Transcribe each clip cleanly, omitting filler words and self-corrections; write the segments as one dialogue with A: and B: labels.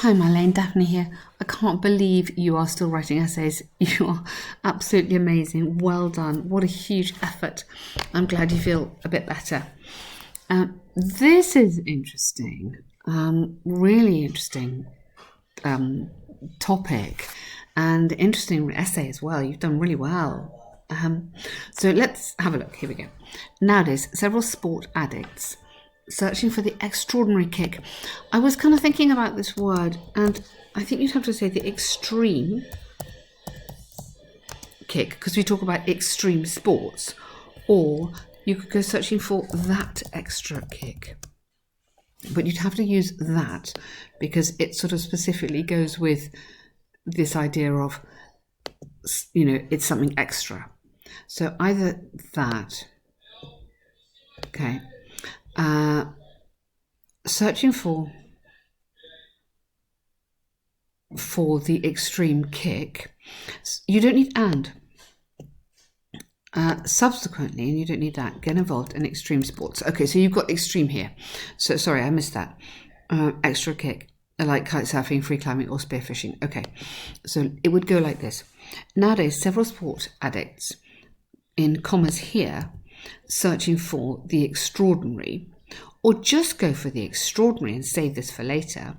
A: Hi Marlene, Daphne here. I can't believe you are still writing essays. You are absolutely amazing. Well done. What a huge effort. I'm glad you feel a bit better. This is interesting. Really interesting topic and interesting essay as well. You've done really well. So let's have a look. Here we go. Nowadays, several sport addicts searching for the extraordinary kick. I was kind of thinking about this word, and I think you'd have to say the extreme kick, because we talk about extreme sports, or you could go searching for that extra kick. But you'd have to use that because it sort of specifically goes with this idea of, you know, it's something extra. So either that, okay, searching for the extreme kick. You don't need and. Subsequently, and you don't need that, get involved in extreme sports. Okay, so you've got extreme here. So sorry, I missed that. Extra kick, like kite surfing, free climbing, or spearfishing. Okay, so it would go like this. Nowadays, several sport addicts, in commas here, searching for the extraordinary, or just go for the extraordinary and save this for later,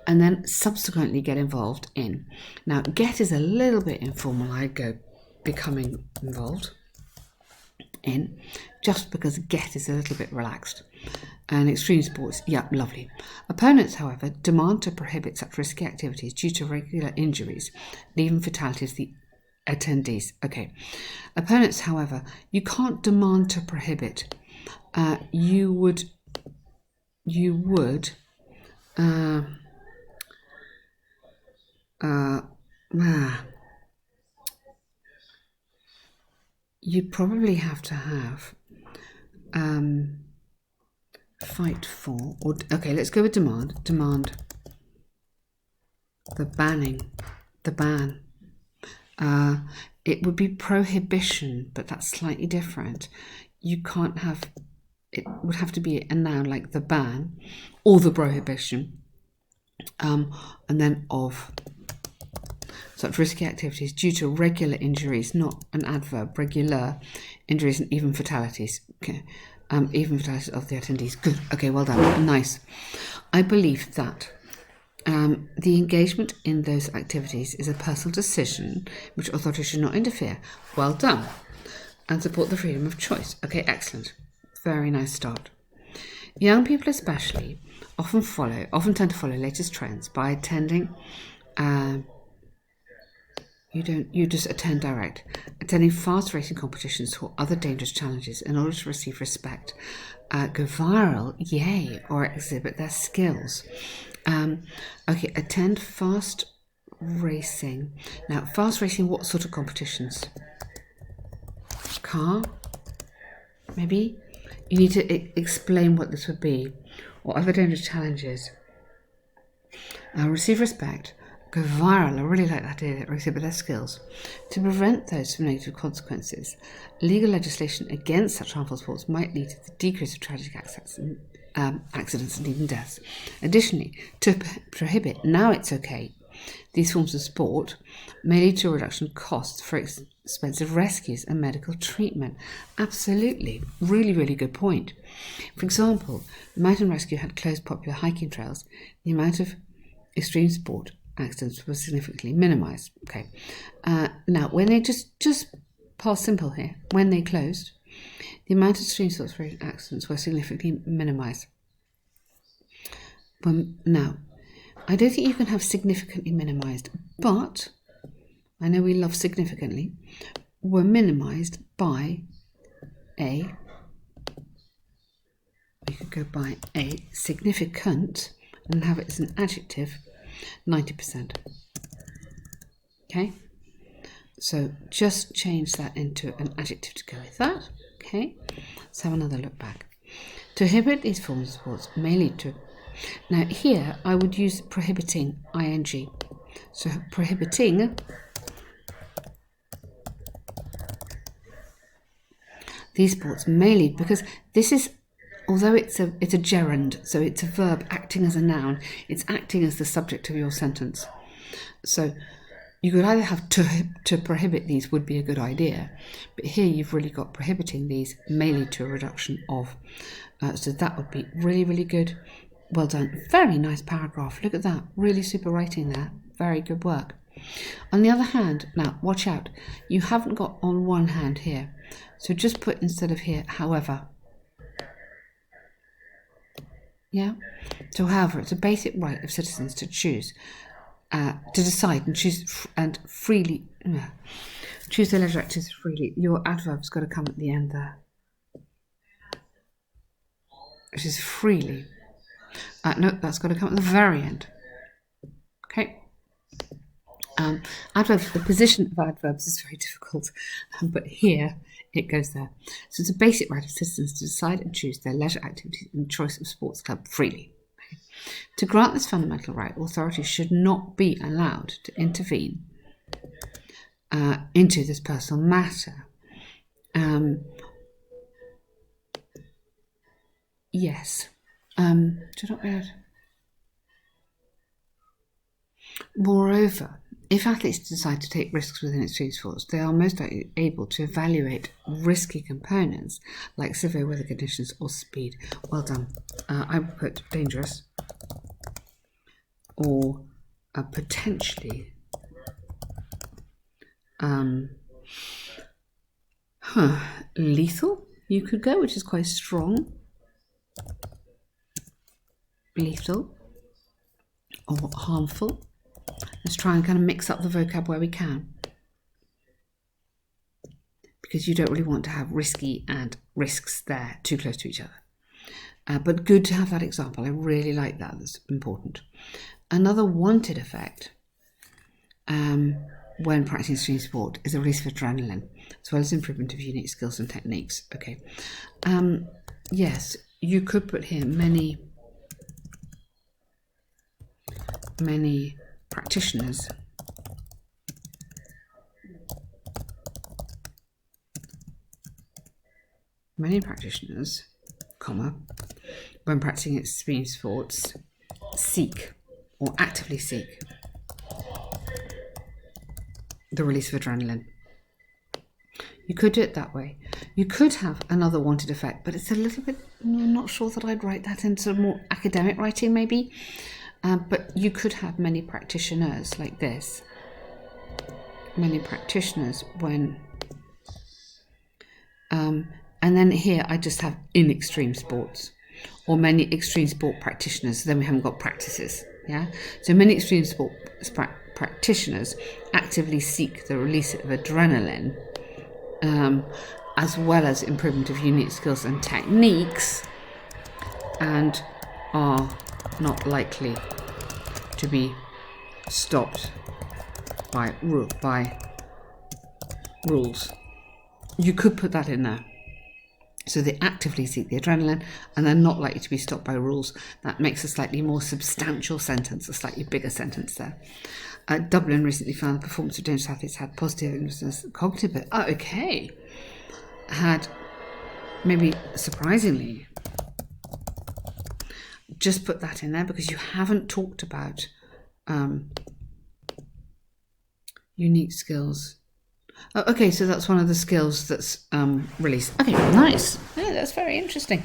A: and then subsequently get involved in. Now, get is a little bit informal. I'd go becoming involved in, just because get is a little bit relaxed. And extreme sports, yeah, lovely. Opponents, however, demand to prohibit such risky activities due to regular injuries and even fatalities of the attendees. Okay. Opponents, however, you can't demand to prohibit. You would you'd probably have to have fight for, or okay, let's go with demand the ban. It would be prohibition, but that's slightly different. You can't have, it would have to be a noun like the ban or the prohibition, and then of such risky activities due to regular injuries, not an adverb, regular injuries and even fatalities. Okay, even fatalities of the attendees. Good. Okay, well done. Nice. I believe that the engagement in those activities is a personal decision which authorities should not interfere. Well done. And support the freedom of choice. Okay, excellent. Very nice start. Young people especially often tend to follow latest trends by attending you just attend direct. Attending fast racing competitions or other dangerous challenges in order to receive respect, go viral, yay, or exhibit their skills. Okay, attend fast racing. Now, fast racing, what sort of competitions? Car? Maybe? You need to explain what this would be, or other dangerous challenges. Receive respect. Go viral. I really like that idea, or exhibit their skills. To prevent those from negative consequences, legal legislation against such harmful sports might lead to the decrease of tragic accidents and even deaths. Additionally, to prohibit, now it's okay, these forms of sport may lead to a reduction in costs for expensive rescues and medical treatment. Absolutely. Really, really good point. For example, the mountain rescue had closed popular hiking trails. The amount of extreme sport accidents were significantly minimized. Okay. Now, when they just past simple here, when they closed, the amount of extreme sports accidents were significantly minimized. Now, I don't think you can have significantly minimized, but I know we love significantly, were minimized by we could go by a significant and have it as an adjective, 90%. Okay, so just change that into an adjective to go with that. Okay, let's have another look back. To prohibit these forms of sports may lead to, now here I would use prohibiting, ing. So prohibiting these sports may lead, because this is although it's a gerund, so it's a verb acting as a noun, it's acting as the subject of your sentence. So you could either have to prohibit these would be a good idea, but here you've really got prohibiting these may lead to a reduction of. So that would be really, really good. Well done. Very nice paragraph. Look at that. Really super writing there. Very good work. On the other hand, now watch out. You haven't got on one hand here. So just put instead of here, however. Yeah? So however, it's a basic right of citizens to choose. To decide and choose and freely choose their leisure activities freely. Your adverb's got to come at the end there, which is freely. No, that's got to come at the very end. Okay. Adverbs. The position of adverbs is very difficult, but here it goes there. So it's a basic right of citizens to decide and choose their leisure activities and choice of sports club freely. To grant this fundamental right, authorities should not be allowed to intervene into this personal matter. Yes. Should not be allowed. Moreover, if athletes decide to take risks within extreme sports, they are most likely able to evaluate risky components like severe weather conditions or speed. Well done. I would put dangerous or potentially lethal, you could go, which is quite strong. Lethal or harmful. Let's try and kind of mix up the vocab where we can, because you don't really want to have risky and risks there too close to each other. But good to have that example. I really like that. That's important. Another wanted effect when practicing extreme sport is the release of adrenaline, as well as improvement of unique skills and techniques. Okay. Yes, you could put here many practitioners comma, when practicing extreme sports, seek or actively seek the release of adrenaline. You could do it that way. You could have another wanted effect, but it's a little bit, I'm not sure that I'd write that into more academic writing maybe. But you could have many practitioners like this. Many practitioners when... and then here I just have in extreme sports, or many extreme sport practitioners. Then we haven't got practices. Yeah. So many extreme sport practitioners actively seek the release of adrenaline, as well as improvement of unique skills and techniques, and are not likely to be stopped by rules. You could put that in there. So they actively seek the adrenaline and they're not likely to be stopped by rules. That makes a slightly more substantial sentence, a slightly bigger sentence there. Dublin recently found the performance of dangerous athletes had positive influences cognitive. Okay. Had, maybe surprisingly, just put that in there because you haven't talked about unique skills. Oh, okay, so that's one of the skills that's released. Okay, nice. Yeah, that's very interesting.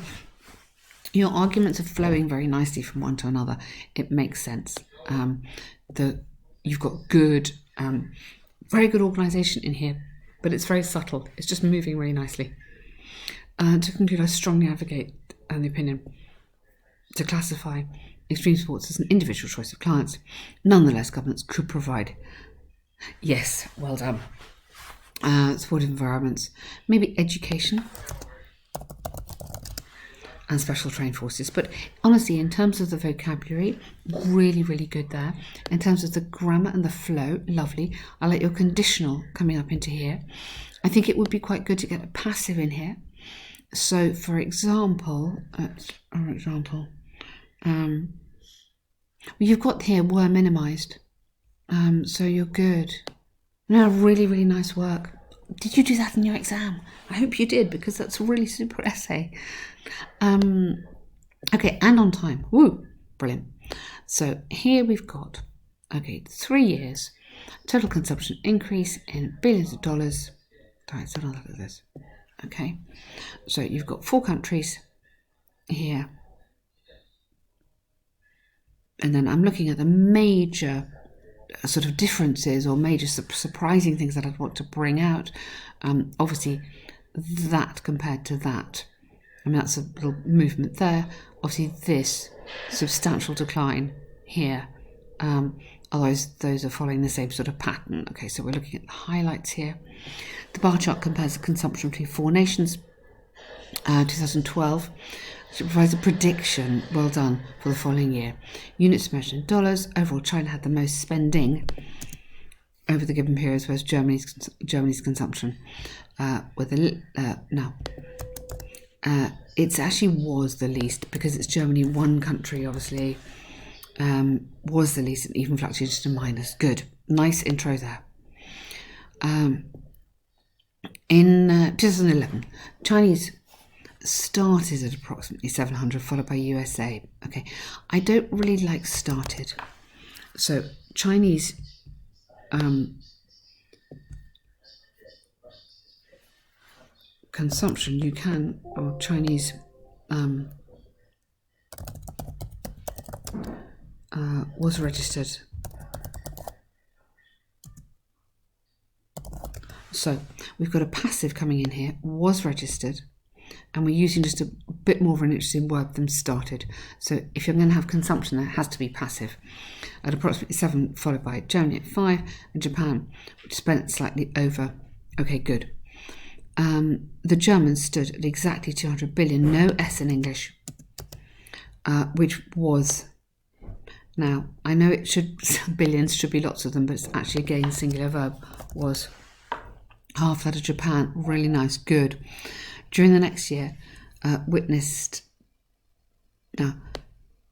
A: Your arguments are flowing very nicely from one to another. It makes sense. You've got good, very good organisation in here, but it's very subtle. It's just moving really nicely. To conclude, I strongly advocate the opinion to classify extreme sports as an individual choice of clients. Nonetheless, governments could provide, yes, well done, supportive environments, maybe education and special trained forces. But honestly, in terms of the vocabulary, really, really good there. In terms of the grammar and the flow, lovely. I like your conditional coming up into here. I think it would be quite good to get a passive in here. So, for example, you've got here were minimised. So you're good. No, really, really nice work. Did you do that in your exam? I hope you did, because that's a really super essay. Okay, and on time. Woo, brilliant. So here we've got, okay, 3 years, total consumption increase in billions of dollars. All right, so I'll look at this. Okay, so you've got 4 countries here. And then I'm looking at the major sort of differences or major surprising things that I'd want to bring out. Obviously, that compared to that, I mean, that's a little movement there. Obviously, this substantial decline here. Otherwise, those are following the same sort of pattern. Okay, so we're looking at the highlights here. The bar chart compares the consumption between 4 nations, 2012. So it provides a prediction, well done, for the following year. Units measured in dollars. Overall, China had the most spending over the given period, whereas Germany's consumption. It actually was the least, because it's Germany, one country, obviously, was the least, and even fluctuated to minus. Good. Nice intro there. In 2011, Chinese started at approximately 700, followed by USA. Okay, I don't really like started. So Chinese consumption, you can, or Chinese was registered. So we've got a passive coming in here, was registered, and we're using just a bit more of an interesting word than started. So if you're going to have consumption, it has to be passive. At approximately 7, followed by Germany at 5, and Japan, which spent slightly over. Okay, good. The Germans stood at exactly 200 billion, no S in English, which was, now I know it should, billions should be lots of them, but it's actually again singular verb, was half that of Japan. Really nice, good. During the next year, witnessed, now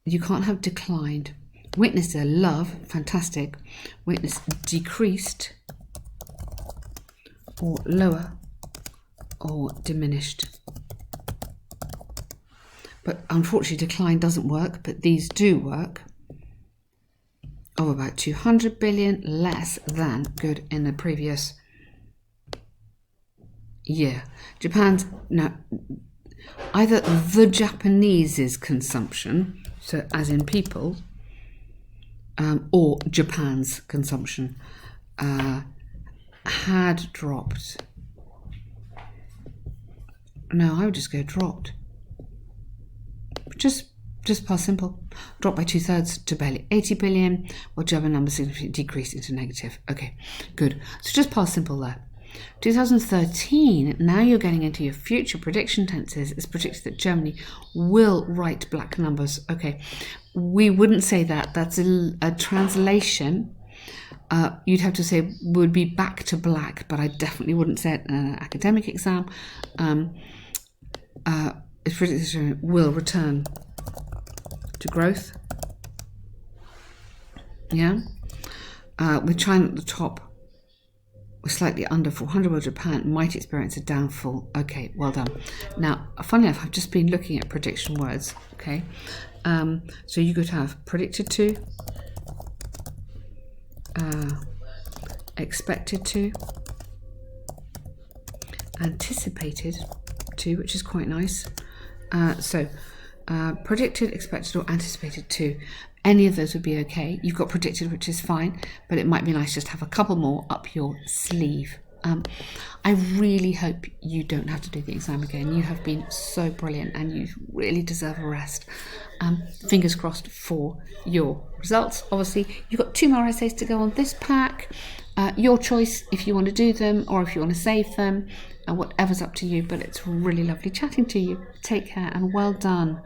A: you can't have declined, witnessed a love, fantastic, witnessed decreased or lower or diminished. But unfortunately decline doesn't work, but these do work. Of about 200 billion, less than, good, in the previous year. Japan's, now, either the Japanese's consumption, so as in people, or Japan's consumption had dropped. No, I would just go dropped. Just past simple. Dropped by 2/3 to barely 80 billion, while German numbers significantly decreased into negative. Okay, good. So just past simple there. 2013, now you're getting into your future prediction tenses. It's predicted that Germany will write black numbers. Okay, we wouldn't say that. That's a translation. You'd have to say would be back to black, but I definitely wouldn't say it in an academic exam. It's predicted that Germany will return to growth. Yeah, with China at the top, we're slightly under 400, while Japan might experience a downfall. Okay, well done. Now, funnily enough, I've just been looking at prediction words. Okay, so you could have predicted to, expected to, anticipated to, which is quite nice. Predicted, expected, or anticipated to. Any of those would be okay. You've got predicted, which is fine, but it might be nice just to have a couple more up your sleeve. I really hope you don't have to do the exam again. You have been so brilliant and you really deserve a rest. Fingers crossed for your results. Obviously, you've got 2 more essays to go on this pack. Your choice if you want to do them or if you want to save them. Whatever's up to you, but it's really lovely chatting to you. Take care and well done.